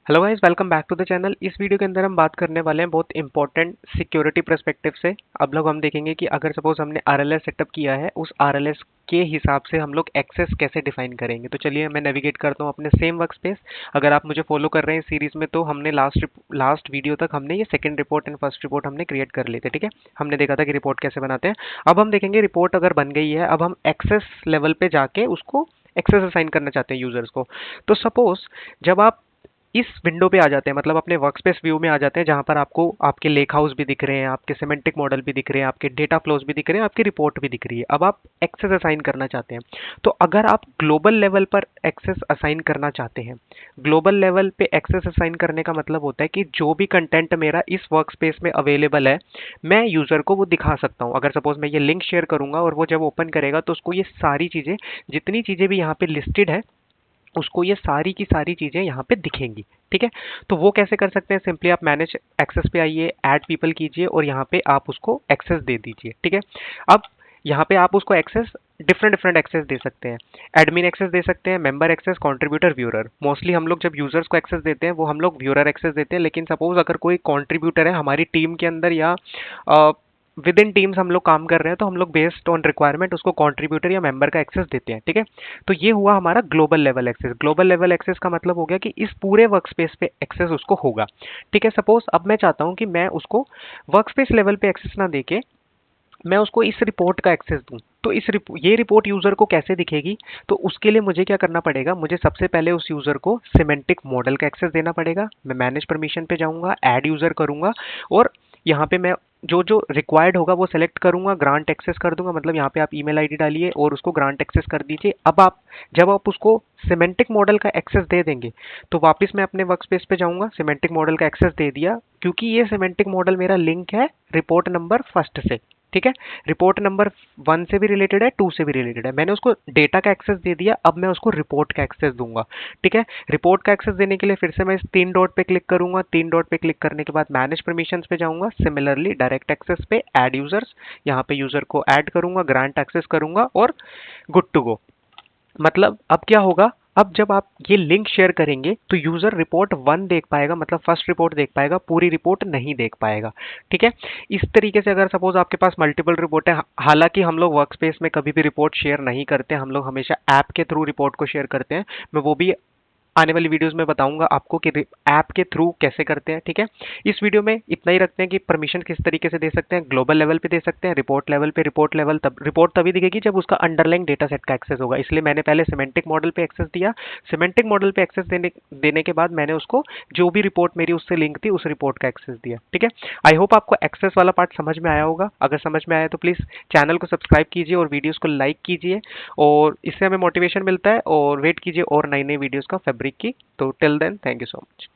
Hello guys, welcome back to the channel. इस video के अंदर हम बात करने वाले हैं बहुत इंपॉर्टेंट सिक्योरिटी पर्सपेक्टिव से। अब लोग हम देखेंगे कि अगर सपोज हमने आरएलएस सेटअप किया है, उस आरएलएस के हिसाब से हम लोग एक्सेस कैसे डिफाइन करेंगे। तो चलिए मैं नेविगेट करता हूँ अपने सेम वर्क स्पेस। अगर आप मुझे फॉलो कर रहे हैं इस सीरीज में, तो हमने लास्ट वीडियो तक हमने ये second report and first report हमने क्रिएट कर ली थी। ठीक है, हमने देखा था कि रिपोर्ट कैसे बनाते हैं। अब हम देखेंगे रिपोर्ट अगर बन गई है, अब हम एक्सेस लेवल पे जाके उसको एक्सेस असाइन करना चाहते हैं यूजर्स को। तो सपोज जब आप इस विंडो पे आ जाते हैं, मतलब अपने वर्कस्पेस व्यू में आ जाते हैं, जहां पर आपको आपके लेक हाउस भी दिख रहे हैं, आपके सिमेंटिक मॉडल भी दिख रहे हैं, आपके डेटा फ्लोज भी दिख रहे हैं, आपकी रिपोर्ट भी दिख रही है। अब आप एक्सेस असाइन करना चाहते हैं। तो अगर आप ग्लोबल लेवल पर एक्सेस असाइन करना चाहते हैं, ग्लोबल लेवल पे एक्सेस असाइन करने का मतलब होता है कि जो भी कंटेंट मेरा इस वर्कस्पेस में अवेलेबल है, मैं यूजर को वो दिखा सकता हूं। अगर सपोज मैं ये लिंक शेयर करूंगा और वो जब ओपन करेगा, तो उसको ये सारी चीजें, जितनी चीजें भी यहाँ पे लिस्टेड है, उसको ये सारी की सारी चीजें यहाँ पे दिखेंगी। ठीक है, तो वो कैसे कर सकते हैं? सिंपली आप मैनेज एक्सेस पे आइए, ऐड पीपल कीजिए और यहाँ पे आप उसको एक्सेस दे दीजिए। ठीक है, अब यहाँ पे आप उसको एक्सेस डिफरेंट डिफरेंट एक्सेस दे सकते हैं। एडमिन एक्सेस दे सकते हैं, member access, contributor, viewer. Mostly हम लोग जब यूजर्स को एक्सेस देते हैं, वो हम लोग व्यूअर एक्सेस देते हैं। लेकिन सपोज अगर कोई कंट्रीब्यूटर है हमारी टीम के अंदर, या विद इन टीम्स हम लोग काम कर रहे हैं, तो हम लोग बेस्ड ऑन रिक्वायरमेंट उसको कंट्रीब्यूटर या मेंबर का एक्सेस देते हैं। ठीक है, तो ये हुआ हमारा global level access. Global level access का मतलब हो गया कि इस पूरे वर्कस्पेस पे एक्सेस उसको होगा। ठीक है, सपोज अब मैं चाहता हूं कि मैं उसको वर्कस्पेस लेवल पे एक्सेस ना देके मैं उसको इस रिपोर्ट का एक्सेस दूं। तो ये रिपोर्ट यूजर को कैसे दिखेगी? तो उसके लिए मुझे क्या करना पड़ेगा? मुझे सबसे पहले उस यूजर को सिमेंटिक मॉडल का एक्सेस देना पड़ेगा। मैं मैनेज परमिशन पे जाऊंगा, ऐड यूजर करूंगा और यहाँ पे मैं जो जो रिक्वायर्ड होगा वो सेलेक्ट करूंगा, ग्रांट एक्सेस कर दूंगा। मतलब यहाँ पे आप ईमेल आईडी डालिए और उसको ग्रांट एक्सेस कर दीजिए। अब आप जब आप उसको सिमेंटिक मॉडल का एक्सेस दे देंगे, तो वापस मैं अपने वर्कस्पेस पे जाऊंगा, सिमेंटिक मॉडल का एक्सेस दे दिया, क्योंकि ये सिमेंटिक मॉडल मेरा लिंक है रिपोर्ट नंबर फर्स्ट से। ठीक है, रिपोर्ट नंबर 1 से भी रिलेटेड है, 2 से भी रिलेटेड है। मैंने उसको डेटा का एक्सेस दे दिया, अब मैं उसको रिपोर्ट का एक्सेस दूंगा। ठीक है, रिपोर्ट का एक्सेस देने के लिए फिर से मैं इस 3 डॉट पे क्लिक करूंगा। 3 डॉट पे क्लिक करने के बाद मैनेज परमिशंस पे जाऊंगा। सिमिलरली डायरेक्ट एक्सेस पे ऐड यूजर्स, यहाँ पे यूजर को ऐड करूंगा, ग्रांट एक्सेस करूंगा और गुड टू गो। मतलब अब क्या होगा? अब जब आप ये लिंक शेयर करेंगे, तो यूजर रिपोर्ट 1 देख पाएगा, मतलब फर्स्ट रिपोर्ट देख पाएगा, पूरी रिपोर्ट नहीं देख पाएगा। ठीक है, इस तरीके से अगर सपोज आपके पास मल्टीपल रिपोर्ट है, हालांकि हम लोग वर्कस्पेस में कभी भी रिपोर्ट शेयर नहीं करते, हम लोग हमेशा ऐप के थ्रू रिपोर्ट को शेयर करते हैं। मैं वो भी आने वाली वीडियोस में बताऊंगा आपको कि ऐप के थ्रू कैसे करते हैं। ठीक है, इस वीडियो में इतना ही रखते हैं कि परमिशन किस तरीके से दे सकते हैं। ग्लोबल लेवल पे दे सकते हैं, रिपोर्ट लेवल पे। रिपोर्ट तभी दिखेगी जब उसका अंडरलाइंग डेटा सेट का एक्सेस होगा। इसलिए मैंने पहले सिमेंटिक मॉडल पे एक्सेस दिया। सिमेंटिक मॉडल पे एक्सेस देने के बाद मैंने उसको जो भी रिपोर्ट मेरी उससे लिंक थी, उस रिपोर्ट का एक्सेस दिया। ठीक है, आई होप आपको एक्सेस वाला पार्ट समझ में आया होगा। अगर समझ में आया तो प्लीज चैनल को सब्सक्राइब कीजिए और वीडियोस को लाइक कीजिए, और इससे हमें मोटिवेशन मिलता है। और वेट कीजिए और नई नई वीडियोस का फैब्रिक की। तो till then, thank you so much.